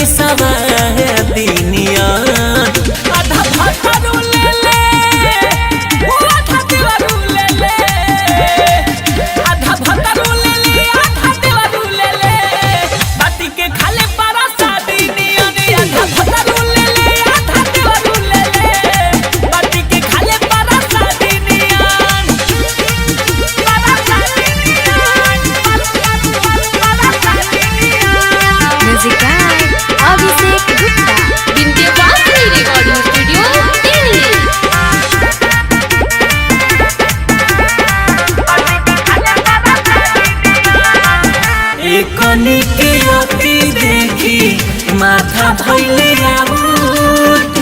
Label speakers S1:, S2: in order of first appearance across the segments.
S1: गईली सवादिनिया आधा भतरू ले ले ओ आधा देवरू ले ले आधा भतरू ले ले आधा देवरू ले ले बाटी के खाले पारा सादिनिया आधा भतरू ले ले आधा देवरू ले ले बाटी के खाले पारा सादिनिया
S2: म्यूजिक गाय अभिषेक गुप्ता विंध्यवासिनी रिकॉर्डिंग स्टूडियो दिल्ली।
S1: एकनी के अति देखी माथा भइले आउट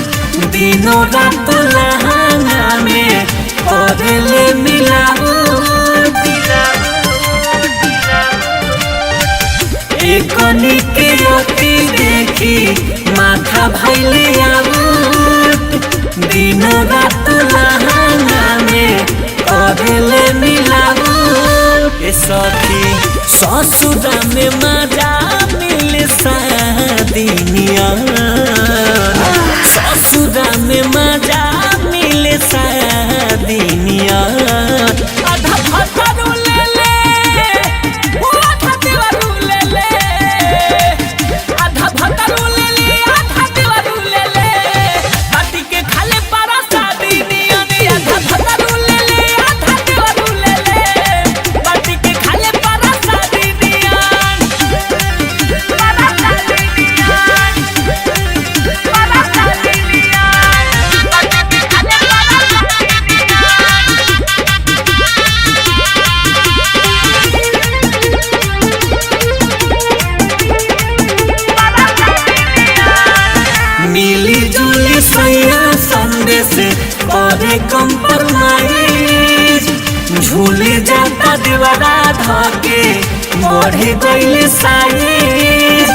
S1: दिनों रात लहंगा में करले मिलावट एकनी के अति देखी माथा भइले आउट दिनों रात लहंगा में करले मिलावट ए सखी ससुरा में मजा मिले सादिनिया ससुरा में मजा मिले सादिनिया आधा भतरू ले ले ओ आधा देवरू ले ले आधा भतरू ले ले आधा देवरू ले ले बाटी के खाले पारा सादिनिया आधा भतरू ले ले आधा देवरू ले ले बाटी के खाले पारा सादिनिया पारा सादिनिया पारा सादिनिया बाटी के खाले पारा सादिनिया मिली जुली सैया संदेश और कंप्रोमाइज झूले जाता दीवारा धके बढ़े गईले साइज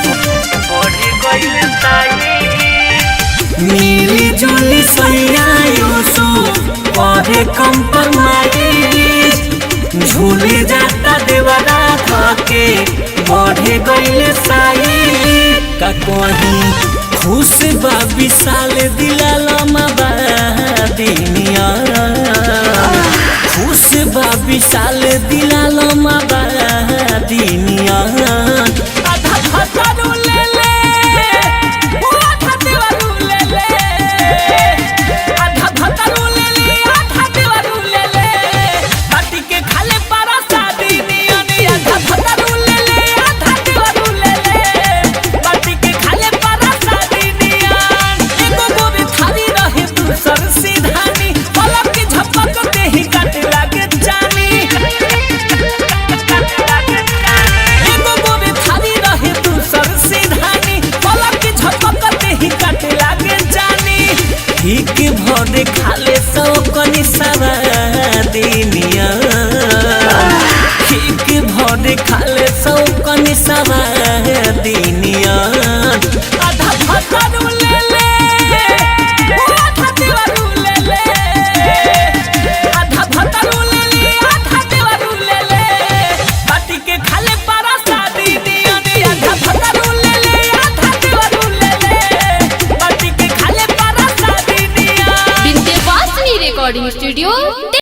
S1: मिली जुली सैया यूसु और कंप्रोमाइज झूले जाता दीवारा धके बढ़े गईले साइज का कहीं खुश बा विशाल दिलालमा बादिनिया खुश बा विशाल दिलालमा बादिनिया